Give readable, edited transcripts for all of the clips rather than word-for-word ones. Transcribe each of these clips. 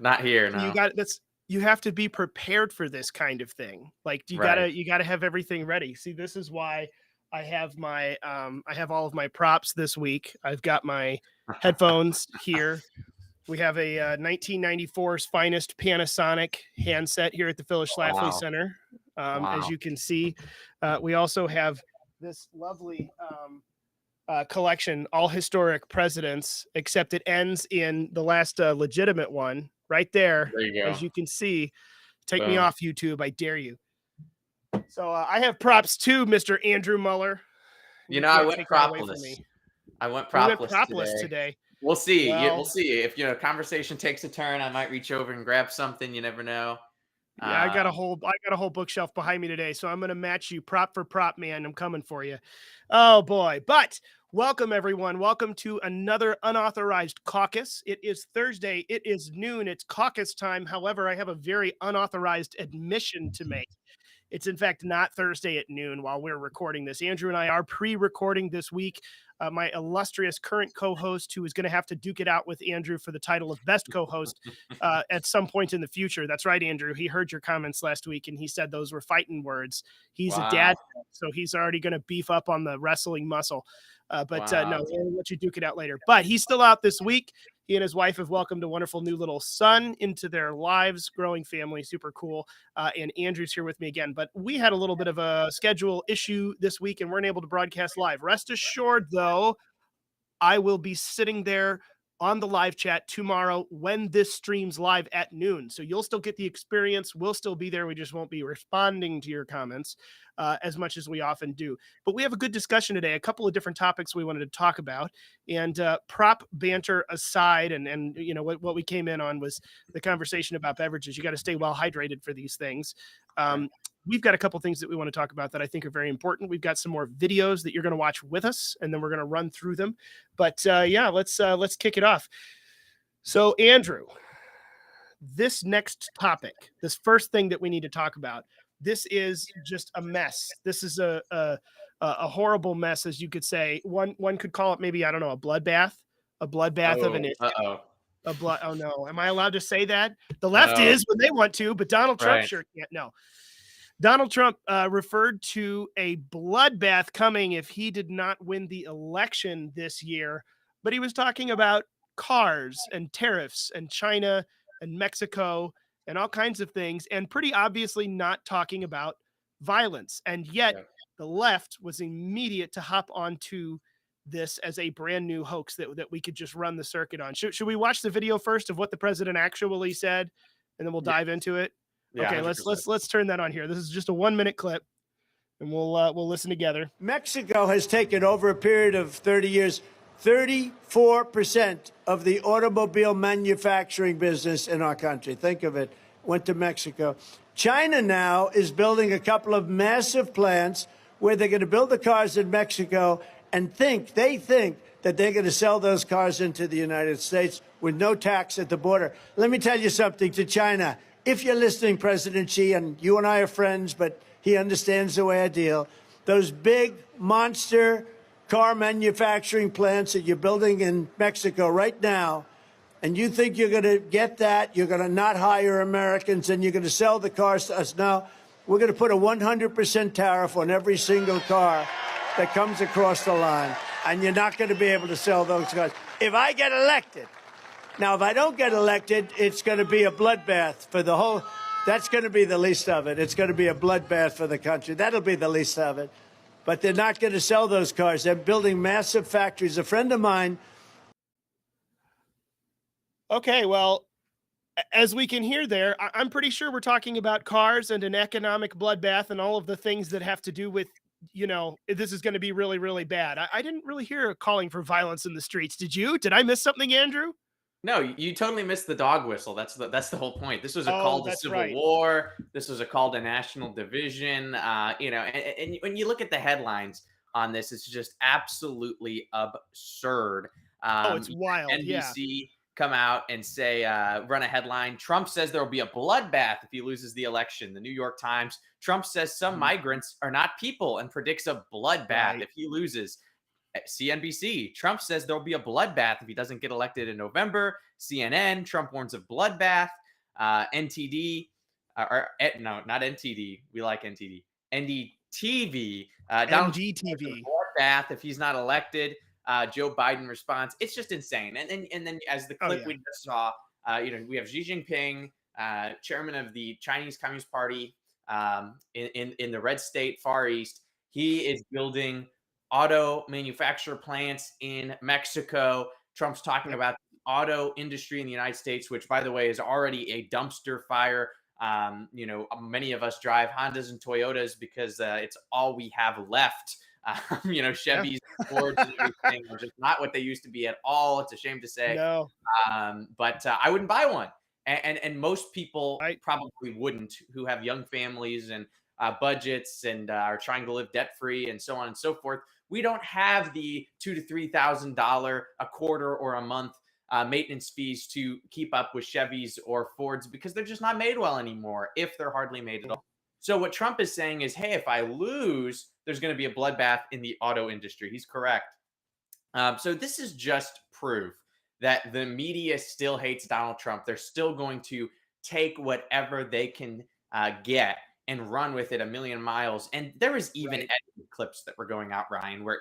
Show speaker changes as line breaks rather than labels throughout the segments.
Not here,
You
no.
you have to be prepared for this kind of thing. Like
Right.
you gotta have everything ready. See, this is why I have my I have all of my props this week. I've got my headphones here. We have a 1994's finest Panasonic handset here at the Phyllis Schlafly
Wow.
Center. As
Wow.
you can see, we also have this lovely collection, all historic presidents, except it ends in the last legitimate one right there.
There you go.
As you can see, take me
Boom.
off YouTube, I dare you. So I have props too, Mr. Andrew Muller.
You
You
know, I
can't
went
take that away from
propless.
me.
I went
We went
propless
propless
today.
today.
We'll see. Yeah, we'll
Well,
see. If, conversation takes a turn, I might reach over and grab something. You never know.
yeah,
Um,
I got a whole bookshelf behind me today, so I'm gonna match you prop for prop, man. I'm coming for you. Oh boy. But welcome everyone. Welcome to another unauthorized caucus. It is Thursday, it is noon, it's caucus time. However, I have a very unauthorized admission to make. It's in fact not Thursday at noon while we're recording this. Andrew and I are pre-recording this week. My illustrious current co-host, who is going to have to duke it out with Andrew for the title of best co-host at some point in the future. That's right, Andrew. He heard your comments last week, and he said those were fighting words. He's a
wow.
dad, so he's already going to beef up on the wrestling muscle. But no,
Wow.
we'll let you duke it out later. But he's still out this week. He and his wife have welcomed a wonderful new little son into their lives, growing family, super cool. And Andrew's here with me again. But we had a little bit of a schedule issue this week and weren't able to broadcast live. Rest assured, though, I will be sitting there on the live chat tomorrow when this streams live at noon. So you'll still get the experience. We'll still be there. We just won't be responding to your comments as much as we often do. But we have a good discussion today, a couple of different topics we wanted to talk about. And prop banter aside, and you know what we came in on was the conversation about beverages. You got to stay well hydrated for these things. We've got a couple things that we want to talk about that I think are very important. We've got some more videos that you're going to watch with us, and then we're going to run through them. But yeah, let's kick it off. So, Andrew, this next topic, this first thing that we need to talk about, this is just a mess. This is a horrible mess, as you could say. One could call it maybe, I don't know, a bloodbath of an
Oh,
issue.
uh-oh.
Oh no, am I allowed to say that? The left
No.
is when they want to, but Donald Trump
Right.
sure can't. No. Donald Trump referred to a bloodbath coming if he did not win the election this year, but he was talking about cars and tariffs and China and Mexico and all kinds of things, and pretty obviously not talking about violence. And yet
Yeah.
the left was immediate to hop onto this as a brand new hoax that we could just run the circuit on. Should we watch the video first of what the president actually said, and then we'll dive into it?
Yeah,
Okay,
100%.
let's turn that on here. This is just a 1-minute clip, and we'll listen together.
Mexico has taken over a period of 30 years 34% of the automobile manufacturing business in our country. Think of it, went to Mexico. China now is building a couple of massive plants where they're going to build the cars in Mexico and they think that they're going to sell those cars into the United States with no tax at the border. Let me tell you something to China. If you're listening, President Xi, and you and I are friends, but he understands the way I deal, those big monster car manufacturing plants that you're building in Mexico right now, and you think you're going to get that, you're going to not hire Americans, and you're going to sell the cars to us. Now, we're going to put a 100% tariff on every single car that comes across the line, and you're not going to be able to sell those cars. If I get elected, now, if I don't get elected, it's going to be a bloodbath for the whole. That's going to be the least of it. It's going to be a bloodbath for the country. That'll be the least of it. But they're not going to sell those cars. They're building massive factories. A friend of mine.
Okay, well, as we can hear there, I'm pretty sure we're talking about cars and an economic bloodbath and all of the things that have to do with, you know, this is going to be really, really bad. I didn't really hear a calling for violence in the streets. Did you? Did I miss something, Andrew?
No, you totally missed the dog whistle. That's the whole point. This was a
Oh,
call to
that's
civil
right.
war. This was a call to national division. And when you look at the headlines on this, it's just absolutely absurd.
It's wild. Yeah.
NBC come out and say, run a headline. Trump says there will be a bloodbath if he loses the election. The New York Times. Trump says some migrants are not people and predicts a bloodbath if he loses. CNBC, Trump says there'll be a bloodbath if he doesn't get elected in November. CNN, Trump warns of bloodbath. NTD, no, not NTD. We like NTD. NDTV. Donald Trump warns
NGTV.
of bloodbath if he's not elected. Joe Biden response. It's just insane. And then as the clip we just saw, we have Xi Jinping, chairman of the Chinese Communist Party, in the red state Far East. He is building auto manufacturer plants in Mexico. Trump's talking about the auto industry in the United States, which, by the way, is already a dumpster fire. Many of us drive Hondas and Toyotas because it's all we have left. Chevys, Fords, and everything are just not what they used to be at all. It's a shame to say.
No.
But I wouldn't buy one. And most people probably wouldn't, who have young families and budgets and are trying to live debt free and so on and so forth. We don't have the $2,000 to $3,000 a quarter or a month maintenance fees to keep up with Chevys or Fords because they're just not made well anymore, if they're hardly made at all. So what Trump is saying is, hey, if I lose, there's going to be a bloodbath in the auto industry. He's correct. So this is just proof that the media still hates Donald Trump. They're still going to take whatever they can get and run with it a million miles. And there is even edited clips that were going out, Ryan, where,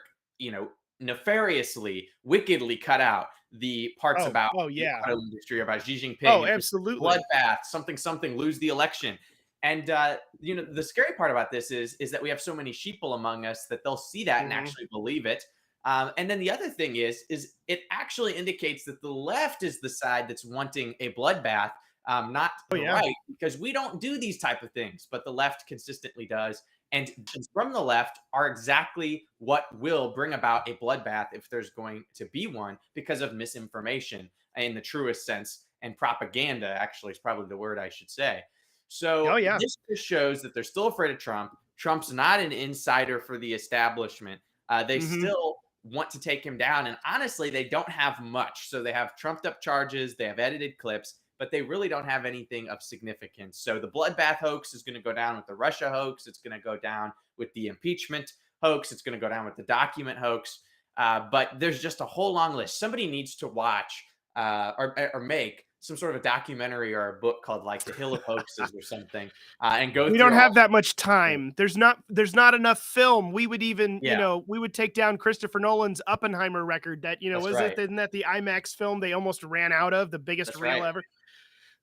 nefariously, wickedly cut out the parts about the auto industry, about Xi Jinping.
Oh, absolutely.
Bloodbath, something, lose the election. And, the scary part about this is that we have so many sheeple among us that they'll see that and actually believe it. And then the other thing is it actually indicates that the left is the side that's wanting a bloodbath, not the right, because we don't do these type of things, but the left consistently does. And from the left are exactly what will bring about a bloodbath if there's going to be one, because of misinformation in the truest sense, and propaganda actually is probably the word I should say. So this just shows that they're still afraid of Trump. Trump's not an insider for the establishment. They still want to take him down. And honestly, they don't have much. So they have trumped up charges. They have edited clips, but they really don't have anything of significance. So the bloodbath hoax is going to go down with the Russia hoax. It's going to go down with the impeachment hoax. It's going to go down with the document hoax. But there's just a whole long list. Somebody needs to watch or make some sort of a documentary or a book called like The Hill of Hoaxes or something, and go.
We don't have that much time. There's not enough film. We would even, we would take down Christopher Nolan's Oppenheimer record that, isn't that the IMAX film they almost ran out of, the biggest reel ever?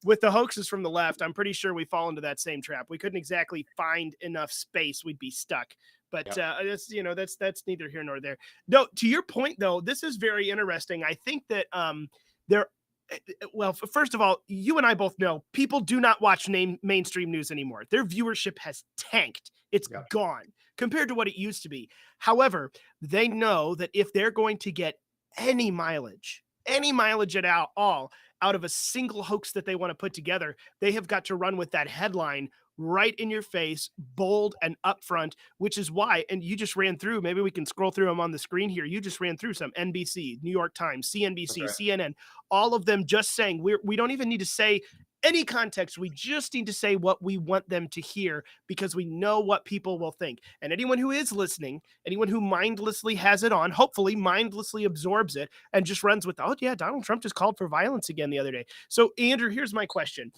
With the hoaxes from the left, I'm pretty sure we fall into that same trap. We couldn't exactly find enough space. We'd be stuck. But that's neither here nor there. No, to your point though, this is very interesting. I think that well, first of all, you and I both know people do not watch mainstream news anymore. Their viewership has tanked. It's gone compared to what it used to be. However, they know that if they're going to get any mileage at all out of a single hoax that they want to put together, they have got to run with that headline right in your face, bold and upfront, which is why, and you just ran through, maybe we can scroll through them on the screen here. You just ran through some: NBC, New York Times, CNBC, CNN, all of them just saying we don't even need to say any context. We just need to say what we want them to hear because we know what people will think. And anyone who is listening, anyone who mindlessly has it on, hopefully mindlessly absorbs it and just runs with, oh yeah, Donald Trump just called for violence again the other day. So Andrew, here's my question.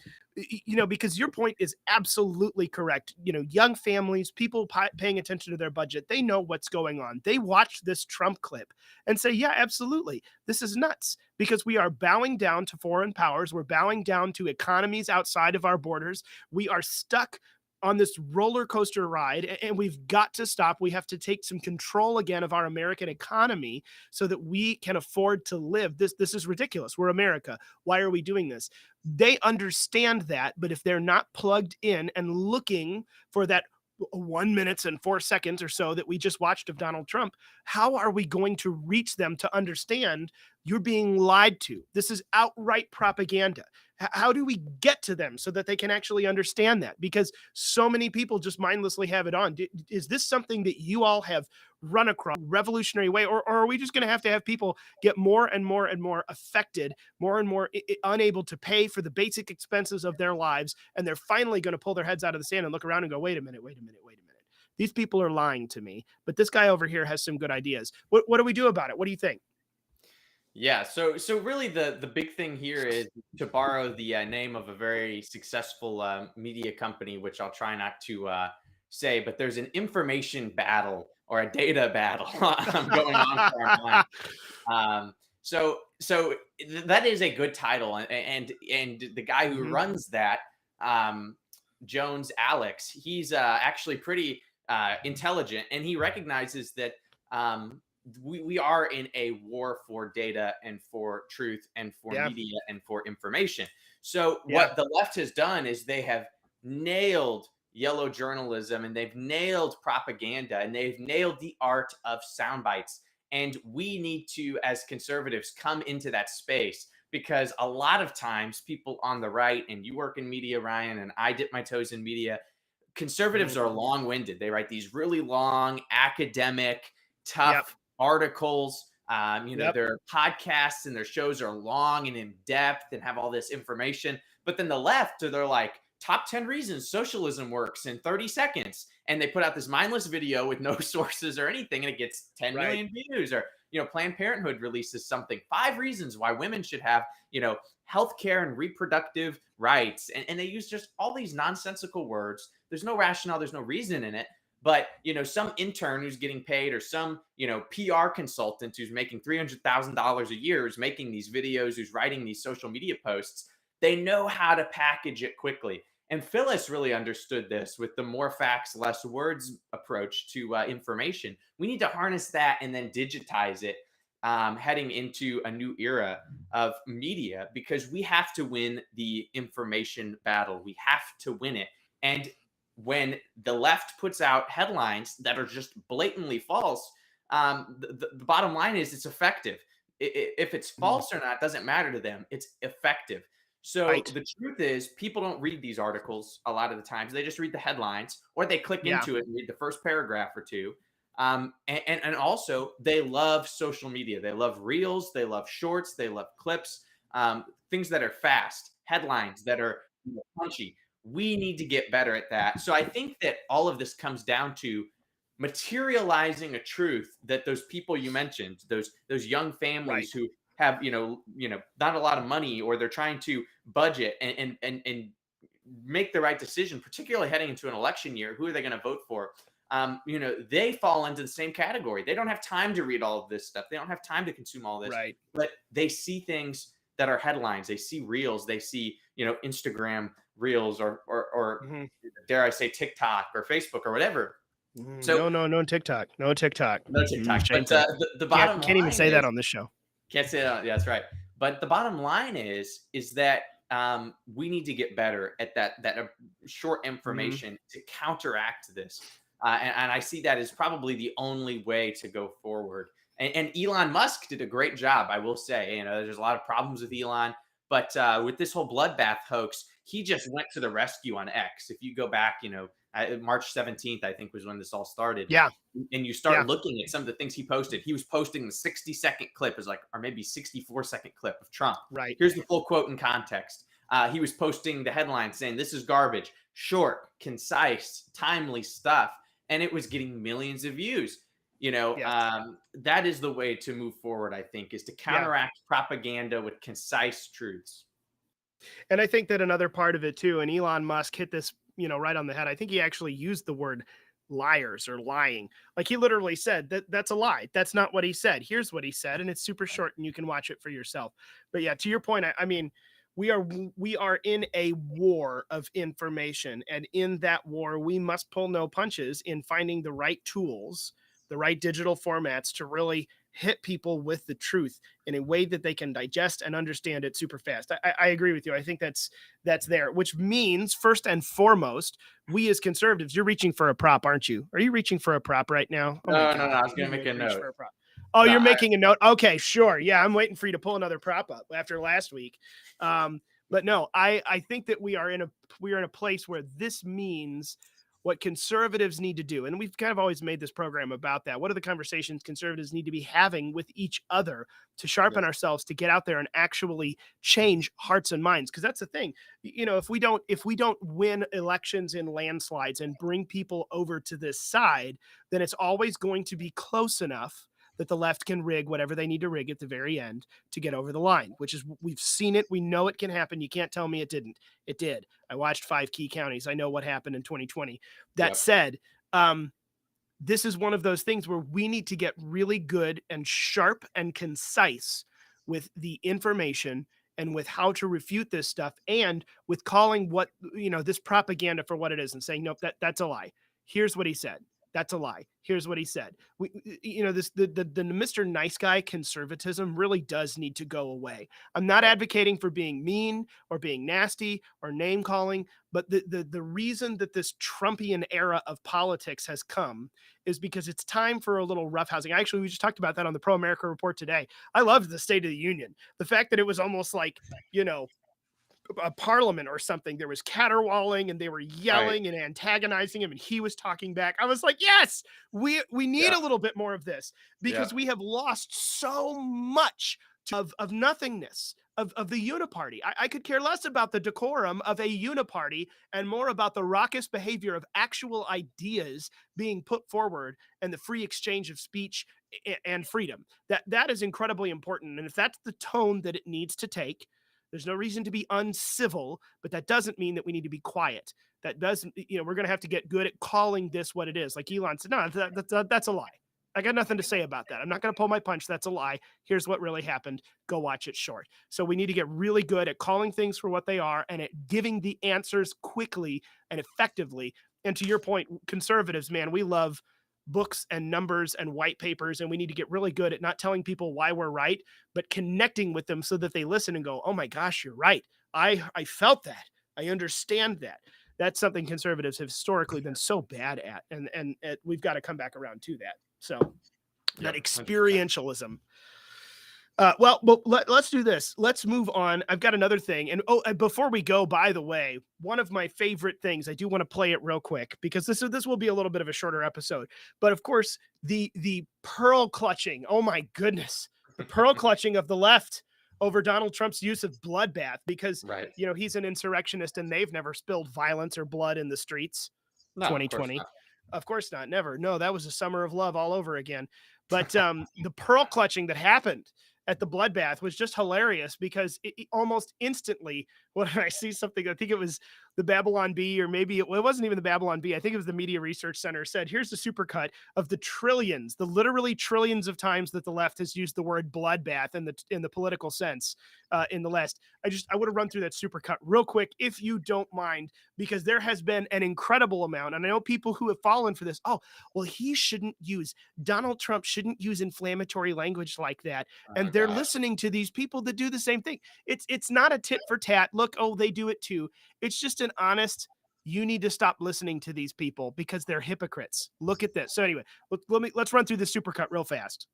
Because your point is absolutely correct. Young families, people paying attention to their budget, they know what's going on. They watch this Trump clip and say, yeah, absolutely. This is nuts because we are bowing down to foreign powers. We're bowing down to economies outside of our borders. We are stuck on this roller coaster ride, and we've got to stop. We have to take some control again of our American economy so that we can afford to live. This is ridiculous. We're America. Why are we doing this? They understand that, but if they're not plugged in and looking for that 1 minute and 4 seconds or so that we just watched of Donald Trump, how are we going to reach them to understand you're being lied to? This is outright propaganda. How do we get to them so that they can actually understand that? Because so many people just mindlessly have it on. Is this something that you all have run across revolutionary way, or are we just going to have people get more and more and more affected, more and more unable to pay for the basic expenses of their lives, and they're finally going to pull their heads out of the sand and look around and go, wait a minute. These people are lying to me, but this guy over here has some good ideas. What do we do about it? What do you think?
Yeah, so really the big thing here is to borrow the name of a very successful media company, which I'll try not to say, but there's an information battle or a data battle going on for our mind. That is a good title, and the guy who
Mhm.
runs that, um, Jones Alex, he's actually pretty intelligent, and he recognizes that we are in a war for data and for truth and for
Yeah.
media and for information. So
Yeah.
what the left has done is they have nailed yellow journalism and they've nailed propaganda and they've nailed the art of sound bites. And we need to, as conservatives, come into that space because a lot of times people on the right, and you work in media, Ryan, and I dip my toes in media, conservatives
Mhm.
are long-winded. They write these really long, academic,
Yep.
tough articles.
Yep.
Their podcasts and their shows are long and in depth and have all this information. But then the left, they're like, top 10 reasons socialism works in 30 seconds. And they put out this mindless video with no sources or anything, and it gets 10
Right.
million views. Or, Planned Parenthood releases something, 5 reasons why women should have, healthcare and reproductive rights. And they use just all these nonsensical words. There's no rationale, there's no reason in it. But some intern who's getting paid, or some PR consultant who's making $300,000 a year, who's making these videos, who's writing these social media posts, they know how to package it quickly. And Phyllis really understood this with the more facts, less words approach to information. We need to harness that and then digitize it, heading into a new era of media, because we have to win the information battle. We have to win it. And when the left puts out headlines that are just blatantly false, the bottom line is it's effective. If it's
Mhm.
false or not doesn't matter to them. It's effective. So
Right.
the truth is, people don't read these articles a lot of the times. They just read the headlines, or they click
Yeah.
into it and read the first paragraph or two. And also, they love social media. They love reels. They love shorts. They love clips. Things that are fast, headlines that are punchy. We need to get better at that. So I think that all of this comes down to materializing a truth that those people you mentioned, those young
Right.
families who have not a lot of money, or they're trying to budget and make the right decision, particularly heading into an election year. Who are they going to vote for? They fall into the same category. They don't have time to read all of this stuff. They don't have time to consume all this,
Right.
but they see things that are headlines. They see reels. They see Instagram reels, or
Mhm.
dare I say TikTok or Facebook or whatever. So
No, no, no TikTok. No TikTok.
no TikTok, but
Shameful.
the
Can't
bottom
can't even
line
say that
is,
on this show.
can't say that. Yeah, that's right. But the bottom line is that we need to get better at that short
Mhm.
information to counteract this. And I see that as probably the only way to go forward. And Elon Musk did a great job, I will say. There's a lot of problems with Elon, but with this whole bloodbath hoax, he just went to the rescue on X. If you go back, March 17th, I think, was when this all started,
Yeah.
and you
Yeah.
start looking at some of the things he posted. He was posting the 60-second clip, is like, or maybe 64-second clip of Trump.
Right.
Here's the full quote in context. He was posting the headline saying, "This is garbage, short, concise, timely stuff," and it was getting millions of views.
Yes.
That is the way to move forward. I think is to
Yeah.
counteract propaganda with concise truths.
And I think that another part of it too, and Elon Musk hit this, right on the head. I think he actually used the word liars or lying. Like he literally said that that's a lie. That's not what he said. Here's what he said, and it's super short, and you can watch it for yourself. But yeah, to your point, I mean, we are in a war of information, and in that war, we must pull no punches in finding the right tools, the right digital formats to really hit people with the truth in a way that they can digest and understand it super fast. I agree with you. I think that's there, which means first and foremost, we as conservatives, you're reaching for a prop, aren't you? Are you reaching for a prop right now? Oh my
No, no, no.
God.
I was
You
gonna make a
would reach
note.
for a prop. Oh,
No,
you're making a note. Okay, sure. Yeah, I'm waiting for you to pull another prop up after last week. But no, I think that we are in a place where this means what conservatives need to do. And we've kind of always made this program about that. What are the conversations conservatives need to be having with each other to sharpen ourselves, to get out there and actually change hearts and minds? Because that's the thing. If we don't win elections in landslides and bring people over to this side, then it's always going to be close enough that the left can rig whatever they need to rig at the very end to get over the line, which is, we've seen it. We know it can happen. You can't tell me it didn't. It did. I watched 5 key counties. I know what happened in 2020. That said, this is one of those things where we need to get really good and sharp and concise with the information and with how to refute this stuff, and with calling what, this propaganda for what it is and saying, nope, that's a lie. Here's what he said. That's a lie. Here's what he said. The Mr. Nice Guy conservatism really does need to go away. I'm not advocating for being mean or being nasty or name calling, but the reason that this Trumpian era of politics has come is because it's time for a little roughhousing. Actually, we just talked about that on the Pro America Report today. I loved the State of the Union. The fact that it was almost like, a parliament or something. There was caterwauling and they were yelling and antagonizing him, and he was talking back. I was like, yes, we need a little bit more of this, because we have lost so much of nothingness of the uniparty. I could care less about the decorum of a uniparty and more about the raucous behavior of actual ideas being put forward and the free exchange of speech and freedom. That is incredibly important. And if that's the tone that it needs to take, there's no reason to be uncivil, but that doesn't mean that we need to be quiet. That doesn't, we're going to have to get good at calling this what it is. Like Elon said, no, that's a lie. I got nothing to say about that. I'm not going to pull my punch. That's a lie. Here's what really happened. Go watch it short. So we need to get really good at calling things for what they are and at giving the answers quickly and effectively. And to your point, conservatives, man, we love books and numbers and white papers, and we need to get really good at not telling people why we're right, but connecting with them so that they listen and go, oh my gosh, you're right. I felt that. I understand that. That's something conservatives have historically been so bad at, and we've got to come back around to that. So that experientialism. Well, let's do this. Let's move on. I've got another thing. And before we go, by the way, one of my favorite things, I do want to play it real quick because this will be a little bit of a shorter episode. But of course, the pearl clutching. Oh my goodness. The pearl clutching of the left over Donald Trump's use of bloodbath, because, he's an insurrectionist and they've never spilled violence or blood in the streets. No, 2020. Of course not. Never. No, that was a summer of love all over again. But the pearl clutching that happened at the bloodbath was just hilarious, because it almost instantly, when I see something, I think it was the Babylon Bee, or maybe it wasn't even the Babylon Bee. I think it was the Media Research Center said, here's the supercut of the literally trillions of times that the left has used the word bloodbath in the political sense in the last. I want to run through that supercut real quick, if you don't mind, because there has been an incredible amount. And I know people who have fallen for this. Oh, well, Donald Trump shouldn't use inflammatory language like that. And they're listening to these people that do the same thing. It's not a tit for tat. Look, they do it too. It's just an honest, you need to stop listening to these people because they're hypocrites. Look at this. So anyway, let's run through the supercut real fast.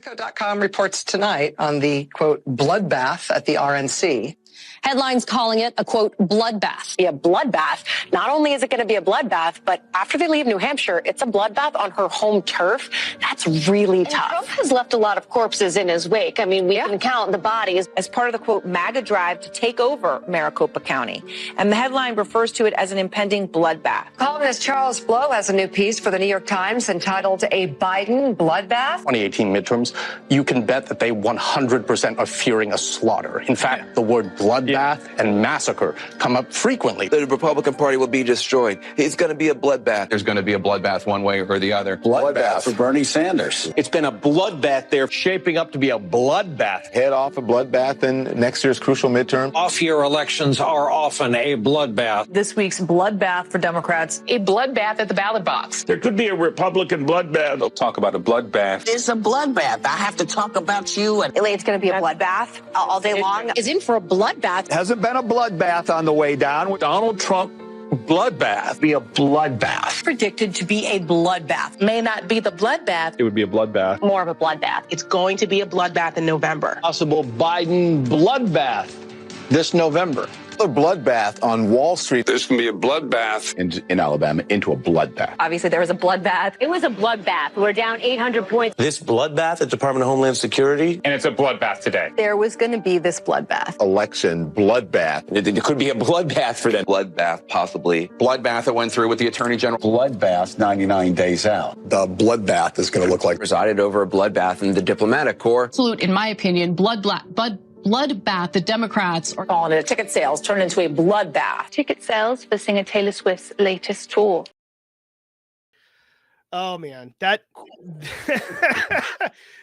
Politico.com reports tonight on the, quote, bloodbath at the RNC.
Headlines calling it a, quote, bloodbath.
Be a bloodbath. Not only is it going to be a bloodbath, but after they leave New Hampshire, it's a bloodbath on her home turf. That's really tough.
Trump has left a lot of corpses in his wake. I mean, we can count the bodies.
As part of the, quote, MAGA drive to take over Maricopa County. And the headline refers to it as an impending bloodbath.
Columnist Charles Blow has a new piece for the New York Times entitled A Biden Bloodbath.
2018 midterms, you can bet that they 100% are fearing a slaughter. In fact, the word bloodbath and massacre come up frequently.
The Republican Party will be destroyed. It's going to be a bloodbath.
There's going to be a bloodbath one way or the other.
Bloodbath for Bernie Sanders.
It's been a bloodbath there, shaping up to be a bloodbath.
Head off a bloodbath in next year's crucial midterm.
Off-year elections are often a bloodbath.
This week's bloodbath for Democrats.
A bloodbath at the ballot box.
There could be a Republican bloodbath.
They'll talk about a bloodbath.
It's a bloodbath. I have to talk about you. And
It's going to be a bloodbath all day long.
Is in for a bloodbath.
Hasn't been a bloodbath on the way down.
Donald Trump bloodbath.
Be a bloodbath.
Predicted to be a bloodbath.
May not be the bloodbath.
It would be a bloodbath.
More of a bloodbath.
It's going to be a bloodbath in November.
Possible Biden bloodbath this November.
A bloodbath on Wall Street.
This can be a bloodbath.
In Alabama, into a bloodbath.
Obviously, there was a bloodbath.
It was a bloodbath. We're down 800 points.
This bloodbath at Department of Homeland Security.
And it's a bloodbath today.
There was going to be this bloodbath.
Election bloodbath.
It could be a bloodbath for them.
Bloodbath, possibly.
Bloodbath that went through with the Attorney General.
Bloodbath 99 days out.
The bloodbath is going to look like
Presided over a bloodbath in the diplomatic corps.
Absolute, in my opinion, bloodbath. The Democrats are
Calling it ticket sales turned into a bloodbath.
Ticket sales for singer Taylor Swift's latest tour.
Oh man, that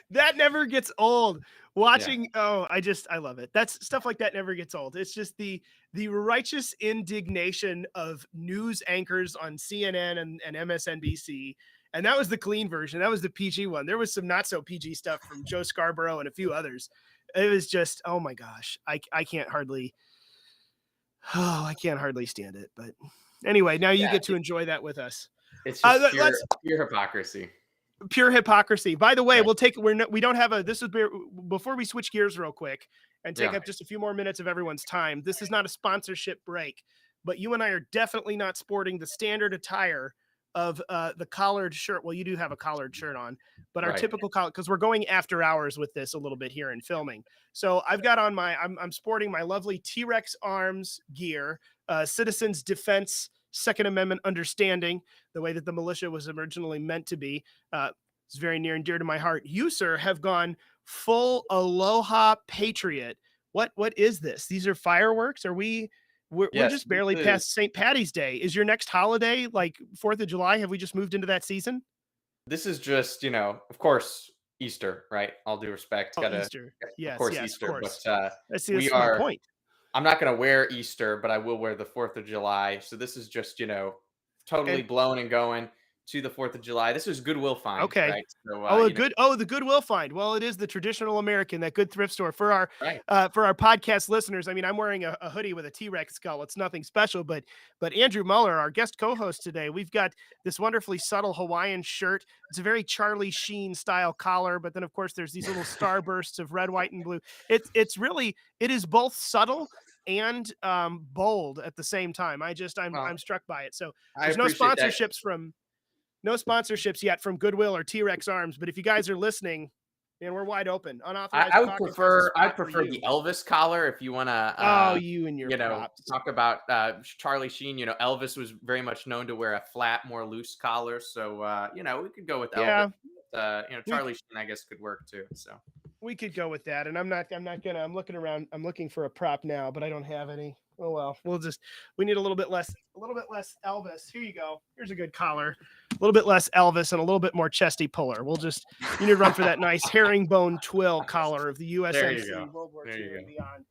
that never gets old. Watching, I love it. That's stuff like that never gets old. It's just the righteous indignation of news anchors on CNN and MSNBC. And that was the clean version. That was the PG one. There was some not so PG stuff from Joe Scarborough and a few others. It was just, oh my gosh, I can't hardly stand it. But anyway, now you get to enjoy that with us.
It's just pure hypocrisy.
Pure hypocrisy. By the way, we don't have before we switch gears real quick and take up just a few more minutes of everyone's time. This is not a sponsorship break, but you and I are definitely not sporting the standard attire of the collared shirt. Well, you do have a collared shirt on, but our typical collar, because we're going after hours with this a little bit here in filming. So I've got on I'm sporting my lovely T-Rex Arms gear, Citizens Defense Second Amendment understanding, the way that the militia was originally meant to be. It's very near and dear to my heart. You, sir, have gone full Aloha Patriot. What is this? These are fireworks? We're just barely past St. Patty's Day. Is your next holiday like 4th of July? Have we just moved into that season?
This is just, of course, Easter, right? All due respect.
Easter. Yes,
of course,
yes,
Easter.
Of course.
But
that's my point.
I'm not going to wear Easter, but I will wear the 4th of July. So this is just, totally blown and going to the 4th of July. This is Goodwill find.
Okay.
Right? So,
the Goodwill find. Well, it is the traditional American, that good thrift store for our podcast listeners. I mean, I'm wearing a hoodie with a T-Rex skull. It's nothing special, but Andrew Muller, our guest co-host today, we've got this wonderfully subtle Hawaiian shirt. It's a very Charlie Sheen style collar, but then of course there's these little starbursts of red, white, and blue. It is both subtle and bold at the same time. I'm struck by it. So there's no sponsorships yet from Goodwill or T-Rex Arms, but if you guys are listening, man, we're wide open. Unauthorized.
I'd prefer the Elvis collar if you want to.
You and your props.
Talk about Charlie Sheen. Elvis was very much known to wear a flat, more loose collar. So we could go with Elvis. Charlie Sheen, I guess, could work too. So
we could go with that. And I'm looking around. I'm looking for a prop now, but I don't have any. Oh well, we need a little bit less Elvis. Here you go. Here's a good collar. A little bit less Elvis and a little bit more chesty puller. You need to run for that nice herringbone twill collar of the USMC World War II and beyond.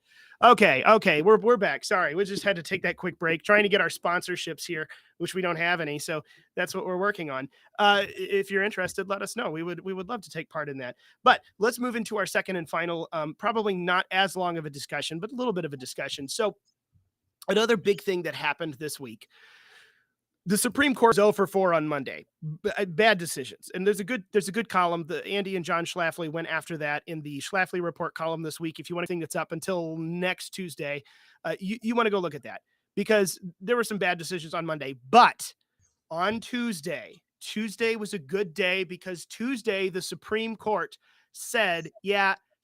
Okay, we're back. Sorry, we just had to take that quick break, trying to get our sponsorships here, which we don't have any. So that's what we're working on. If you're interested, let us know. We would love to take part in that. But let's move into our second and final, probably not as long of a discussion, but a little bit of a discussion. So another big thing that happened this week. The Supreme Court is 0 for 4 on Monday. Bad decisions. And there's a good column. Andy and John Schlafly went after that in the Schlafly Report column this week. If you want anything that's up until next Tuesday, you want to go look at that, because there were some bad decisions on Monday. But on Tuesday was a good day, because Tuesday the Supreme Court said,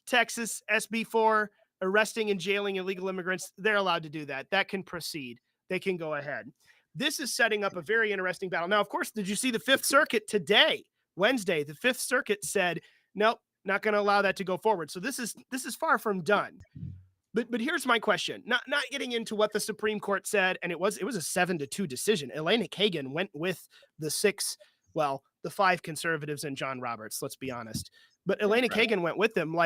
Texas SB 4, arresting and jailing illegal immigrants, they're allowed to do that. That can proceed. They can go ahead. This is setting up a very interesting battle. Now, of course, did you see the Fifth Circuit today, Wednesday? The Fifth Circuit said, nope, not going to allow that to go forward. So this is far from done. But here's my question. Not getting into what the Supreme Court said, and it was a 7-2 decision. Elena Kagan went with the 5 conservatives and John Roberts, let's be honest. But Elena Kagan went with them.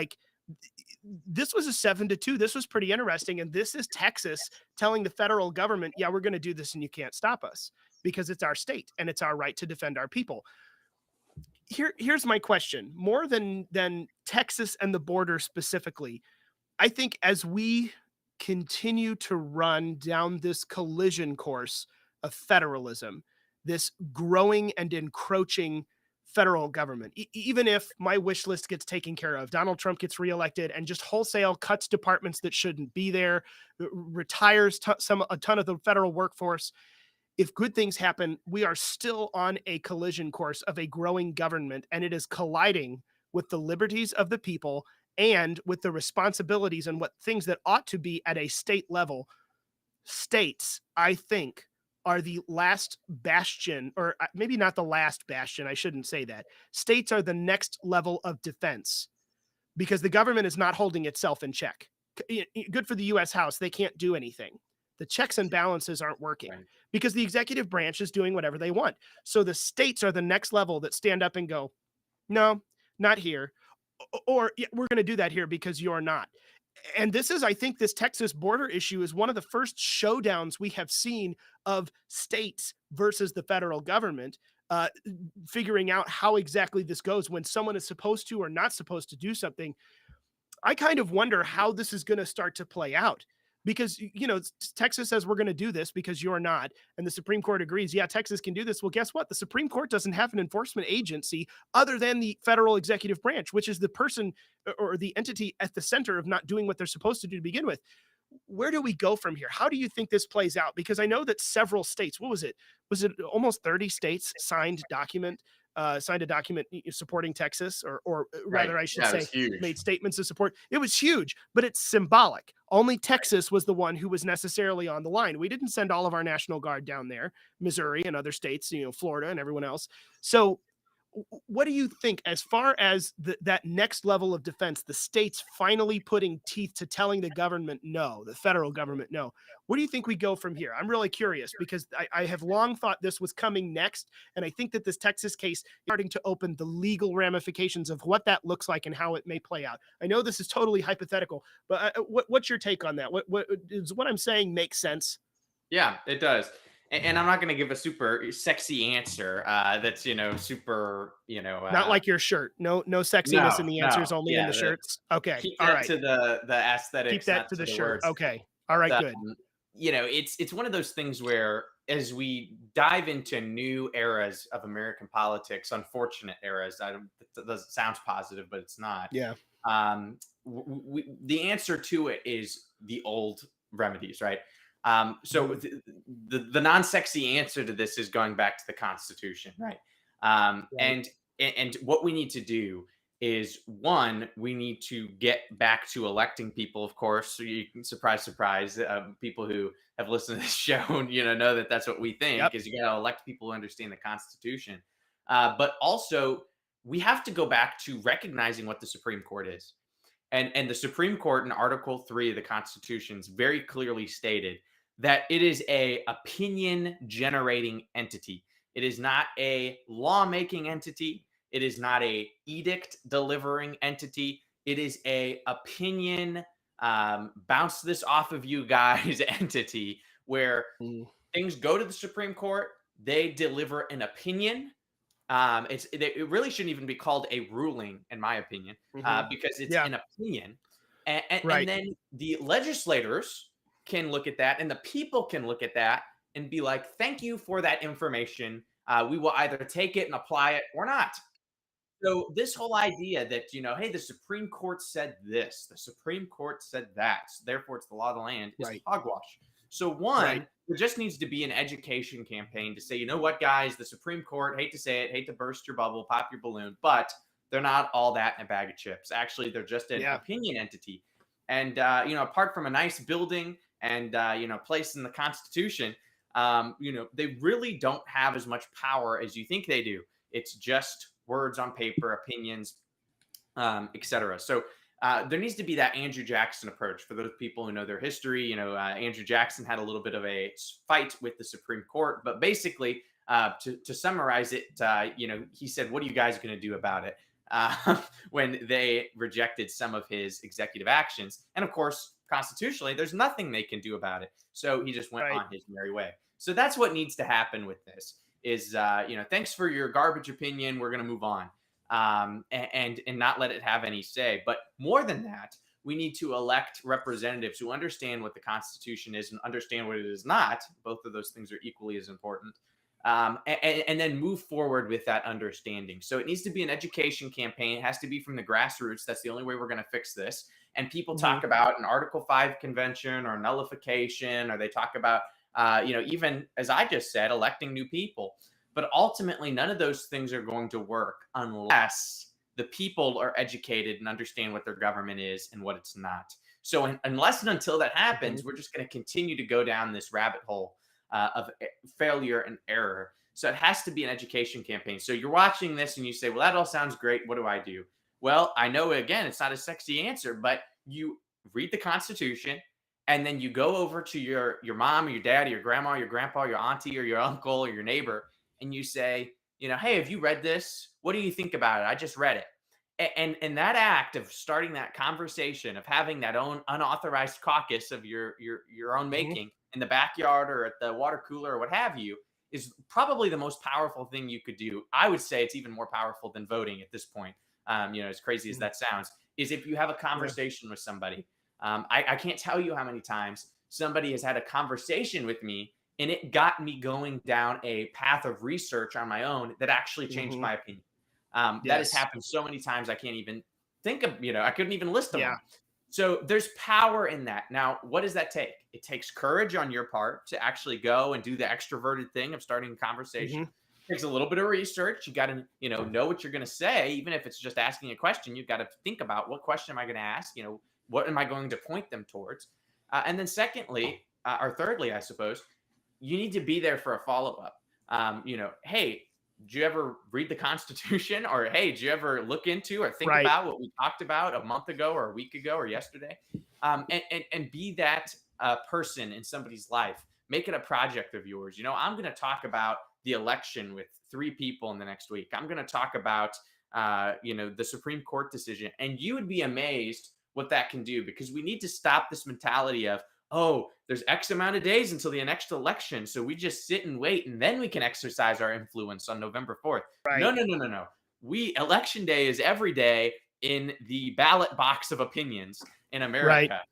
This was a 7-2. This was pretty interesting. And this is Texas telling the federal government, we're going to do this and you can't stop us, because it's our state and it's our right to defend our people. Here's my question. More than Texas and the border specifically, I think as we continue to run down this collision course of federalism, this growing and encroaching federal government. Even if my wish list gets taken care of, Donald Trump gets reelected and just wholesale cuts departments that shouldn't be there, retires a ton of the federal workforce. If good things happen, we are still on a collision course of a growing government, and it is colliding with the liberties of the people and with the responsibilities and what things that ought to be at a state level. States, I think, are the last bastion, or maybe not the last bastion. I shouldn't say that. States are the next level of defense because the government is not holding itself in check. Good for the U.S. House. They can't do anything. The checks and balances aren't working because the executive branch is doing whatever they want. So the states are the next level that stand up and go, no, not here. Or yeah, we're going to do that here because you're not. And this is, I think, this Texas border issue is one of the first showdowns we have seen of states versus the federal government, figuring out how exactly this goes when someone is supposed to or not supposed to do something. I kind of wonder how this is going to start to play out. Because, Texas says we're going to do this because you're not. And the Supreme Court agrees, yeah, Texas can do this. Well, guess what? The Supreme Court doesn't have an enforcement agency other than the federal executive branch, which is the person or the entity at the center of not doing what they're supposed to do to begin with. Where do we go from here? How do you think this plays out? Because I know that several states, what was it? Was it almost 30 states signed a document supporting Texas, or rather, I should say, made statements of support. It was huge, but it's symbolic. Only Texas was the one who was necessarily on the line. We didn't send all of our National Guard down there, Missouri and other states, Florida and everyone else. So what do you think as far as that next level of defense, the states finally putting teeth to telling the government no, the federal government no? Where do you think we go from here? I'm really curious because I have long thought this was coming next. And I think that this Texas case is starting to open the legal ramifications of what that looks like and how it may play out. I know this is totally hypothetical, but what's your take on that? What does what I'm saying make sense?
Yeah, it does. And I'm not going to give a super sexy answer that's, super,
not like your shirt. No sexiness in the answers, only in the shirts. Okay.
Keep that to the aesthetics.
Keep that to the shirt.
Words.
Okay. All right, good.
It's one of those things where as we dive into new eras of American politics, unfortunate eras, that sounds positive, but it's not.
Yeah.
The answer to it is the old remedies, right? So the non-sexy answer to this is going back to the Constitution, right? And what we need to do is, one, we need to get back to electing people, of course. So you can, surprise, people who have listened to this show, know that that's what we think, is you got to elect people who understand the Constitution. But also we have to go back to recognizing what the Supreme Court is. And the Supreme Court in Article 3 of the Constitution very clearly stated that it is a opinion generating entity. It is not a lawmaking entity. It is not a edict delivering entity. It is a opinion, bounce this off of you guys entity where things go to the Supreme Court. They deliver an opinion. It really shouldn't even be called a ruling, in my opinion, because it's an opinion. And then the legislators can look at that and the people can look at that and be like, thank you for that information. We will either take it and apply it or not. So this whole idea that, hey, the Supreme Court said this, the Supreme Court said that, so therefore it's the law of the land, is hogwash. So one, there just needs to be an education campaign to say, you know what, guys, the Supreme Court, hate to say it, hate to burst your bubble, pop your balloon, but they're not all that in a bag of chips. Actually, they're just an opinion entity. And, apart from a nice building and, place in the Constitution, they really don't have as much power as you think they do. It's just words on paper, opinions, etc. So there needs to be that Andrew Jackson approach for those people who know their history. Andrew Jackson had a little bit of a fight with the Supreme Court, but basically, to summarize it, he said, "What are you guys going to do about it?" When they rejected some of his executive actions, and of course, constitutionally, there's nothing they can do about it. So he just went on his merry way. So that's what needs to happen with this. Is thanks for your garbage opinion. We're going to move on. And not let it have any say. But more than that, we need to elect representatives who understand what the Constitution is and understand what it is not. Both of those things are equally as important. and then move forward with that understanding. So it needs to be an education campaign. It has to be from the grassroots. That's the only way we're going to fix this. And people talk about an Article 5 convention or nullification, or they talk about, even as I just said, electing new people. But ultimately, none of those things are going to work unless the people are educated and understand what their government is and what it's not. So unless and until that happens, we're just going to continue to go down this rabbit hole of failure and error. So it has to be an education campaign. So you're watching this and you say, well, that all sounds great. What do I do? Well, I know, again, it's not a sexy answer, but you read the Constitution and then you go over to your mom or your dad or your grandma, or your grandpa, or your auntie or your uncle or your neighbor, and you say, hey, have you read this? What do you think about it? I just read it. And that act of starting that conversation, of having that own unauthorized caucus of your own making in the backyard or at the water cooler or what have you, is probably the most powerful thing you could do. I would say it's even more powerful than voting at this point. As crazy as that sounds, is if you have a conversation with somebody. I can't tell you how many times somebody has had a conversation with me and it got me going down a path of research on my own that actually changed my opinion. That has happened so many times I can't even think of, I couldn't even list them. So there's power in that. Now, what does that take? It takes courage on your part to actually go and do the extroverted thing of starting a conversation. It takes a little bit of research. You got to, know what you're going to say. Even if it's just asking a question, you've got to think about, what question am I going to ask? What am I going to point them towards? And then secondly, or thirdly, I suppose, you need to be there for a follow-up. Hey, did you ever read the Constitution? Or, hey, did you ever look into or think about what we talked about a month ago or a week ago or yesterday? And be that person in somebody's life. Make it a project of yours. I'm going to talk about the election with 3 people in the next week. I'm going to talk about, the Supreme Court decision. And you would be amazed what that can do, because we need to stop this mentality of, oh, there's X amount of days until the next election, so we just sit and wait, and then we can exercise our influence on November 4th. No. Election day is every day in the ballot box of opinions in America,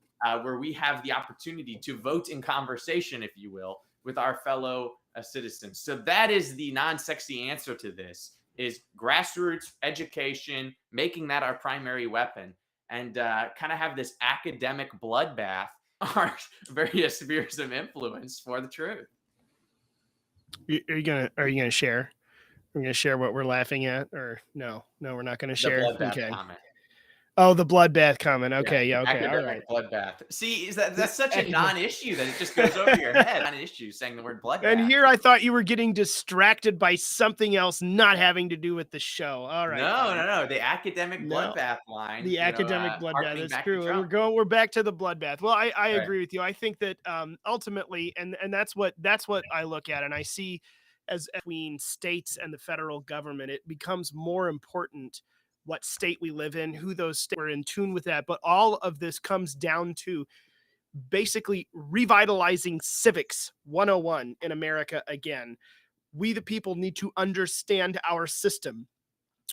where we have the opportunity to vote in conversation, if you will, with our fellow citizens. So that is the non-sexy answer to this, is grassroots education, making that our primary weapon, and kind of have this academic bloodbath are various spheres of influence for the truth.
Are you gonna share? We're gonna share what we're laughing at, or no, we're not gonna share.
The bloodbath comment.
Oh, the bloodbath comment. Okay, okay, all right.
Bloodbath. See, that's such a non-issue that it just goes over your head. Non-issue saying the word bloodbath.
And here I thought you were getting distracted by something else not having to do with the show. All right.
No. The academic bloodbath line.
The academic bloodbath. That's true. We're back to the bloodbath. Well, I agree with you. I think that ultimately, and that's what I look at, and I see as between states and the federal government, it becomes more important what state we live in, who those states are in tune with that. But all of this comes down to basically revitalizing civics 101 in America again. We, the people, need to understand our system.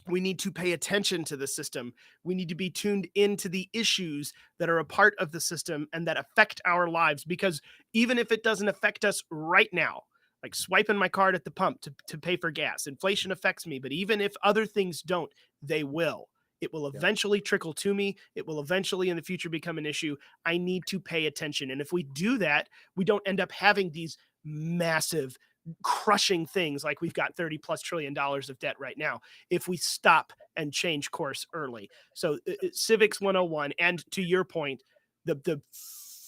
We need to pay attention to the system. We need to be tuned into the issues that are a part of the system and that affect our lives. Because even if it doesn't affect us right now, like swiping my card at the pump to pay for gas, inflation affects me. But even if other things don't, they will. It will eventually trickle to me. It will eventually in the future become an issue. I need to pay attention. And if we do that, we don't end up having these massive crushing things like we've got $30+ trillion of debt right now, if we stop and change course early. So civics 101. And to your point, the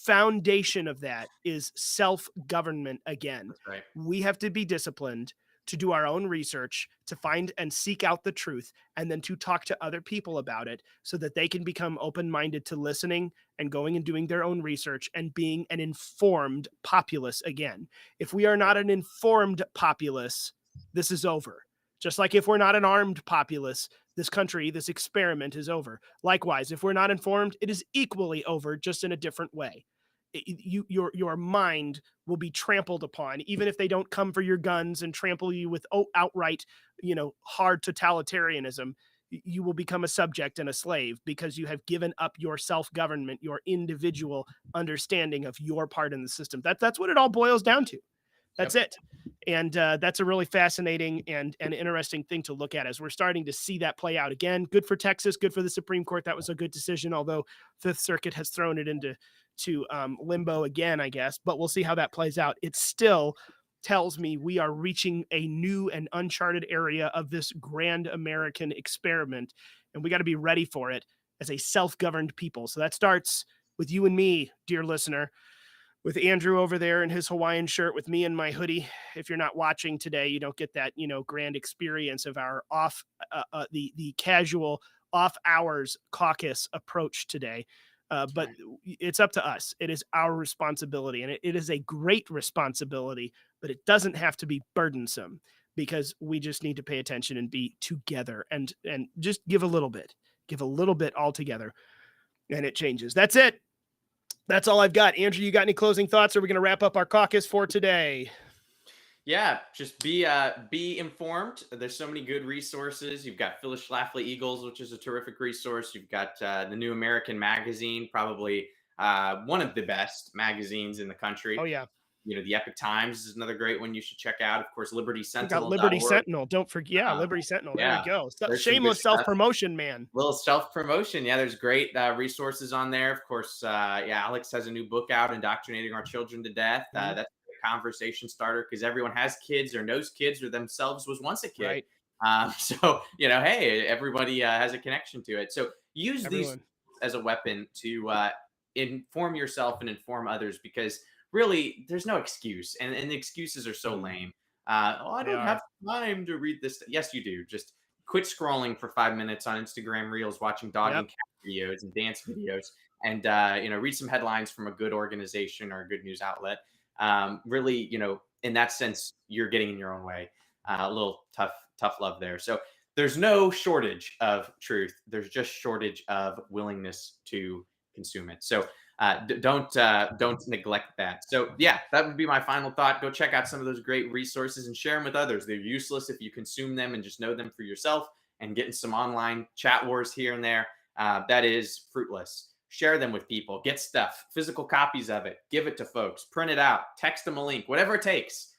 foundation of that is self-government again.
Right.
We have to be disciplined to do our own research, to find and seek out the truth, and then to talk to other people about it so that they can become open-minded to listening and going and doing their own research and being an informed populace again. If we are not an informed populace, this is over. Just like if we're not an armed populace, this country, this experiment is over. Likewise, if we're not informed, it is equally over, just in a different way. Your mind will be trampled upon, even if they don't come for your guns and trample you with outright, hard totalitarianism. You will become a subject and a slave because you have given up your self-government, your individual understanding of your part in the system. That's what it all boils down to. That's it. And that's a really fascinating and interesting thing to look at as we're starting to see that play out again. Good for Texas, good for the Supreme Court. That was a good decision, although Fifth Circuit has thrown it into limbo again, I guess. But we'll see how that plays out. It still tells me we are reaching a new and uncharted area of this grand American experiment, and we got to be ready for it as a self-governed people. So that starts with you and me, dear listener, with Andrew over there in his Hawaiian shirt, with me in my hoodie. If you're not watching today, you don't get that, grand experience of our the casual off hours caucus approach today. But it's up to us. It is our responsibility, and it is a great responsibility, but it doesn't have to be burdensome, because we just need to pay attention and be together and just give a little bit all together, and it changes. That's it. That's all I've got. Andrew, you got any closing thoughts? Or are we going to wrap up our caucus for today?
Yeah, just be informed. There's so many good resources. You've got Phyllis Schlafly Eagles, which is a terrific resource. You've got the New American Magazine, probably one of the best magazines in the country.
Oh, yeah.
The Epic Times is another great one you should check out. Of course, Liberty Sentinel.
Liberty Sentinel. Don't forget. Yeah, Liberty Sentinel. There we go. Shameless self-promotion, man.
Little self-promotion. Yeah, there's great resources on there. Of course, Alex has a new book out, Indoctrinating Our Children to Death. That's a conversation starter, because everyone has kids or knows kids or themselves was once a kid. Right. So, hey, everybody has a connection to it. So use these as a weapon to inform yourself and inform others, because really, there's no excuse, and the excuses are so lame. I don't have time to read this. Yes, you do. Just quit scrolling for 5 minutes on Instagram Reels, watching dog and cat videos and dance videos, and read some headlines from a good organization or a good news outlet. Really, in that sense, you're getting in your own way. A little tough love there. So there's no shortage of truth. There's just shortage of willingness to consume it. So don't neglect that. So yeah, that would be my final thought. Go check out some of those great resources and share them with others. They're useless if you consume them and just know them for yourself and get in some online chat wars here and there. That is fruitless. Share them with people. Get stuff, physical copies of it. Give it to folks. Print it out. Text them a link. Whatever it takes.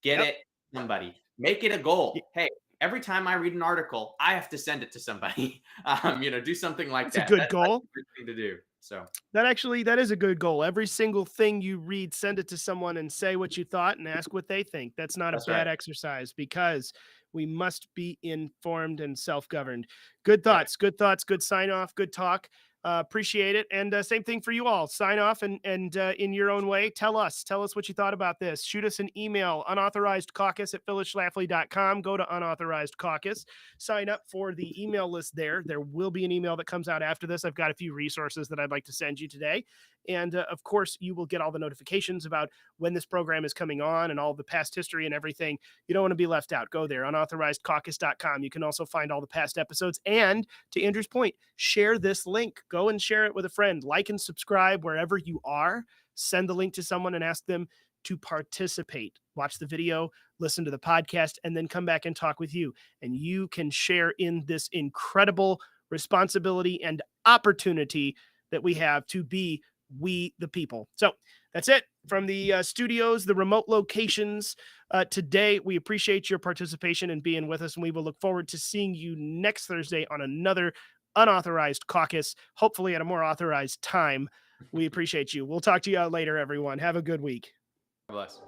Get it to somebody. Make it a goal. Hey, every time I read an article, I have to send it to somebody. Do something like that.
That's a good goal.
That's a good thing to do. So
that is a good goal. Every single thing you read, send it to someone and say what you thought and ask what they think. That's not a bad exercise, because we must be informed and self-governed. Good thoughts, good sign off, good talk. Appreciate it. And same thing for you all. Sign off and in your own way, tell us what you thought about this. Shoot us an email, unauthorizedcaucus@phyllisschlafly.com. Go to Unauthorized Caucus. Sign up for the email list there. There will be an email that comes out after this. I've got a few resources that I'd like to send you today. And of course, you will get all the notifications about when this program is coming on and all the past history and everything. You don't want to be left out. Go there, unauthorizedcaucus.com. You can also find all the past episodes. And to Andrew's point, share this link. Go and share it with a friend. Like and subscribe wherever you are. Send the link to someone and ask them to participate. Watch the video, listen to the podcast, and then come back and talk with you. And you can share in this incredible responsibility and opportunity that we have to be we the people. So that's it from the studios, the remote locations today. We appreciate your participation and being with us, and we will look forward to seeing you next Thursday on another Unauthorized Caucus, hopefully at a more authorized time. We appreciate you. We'll talk to you later, everyone. Have a good week.
God bless.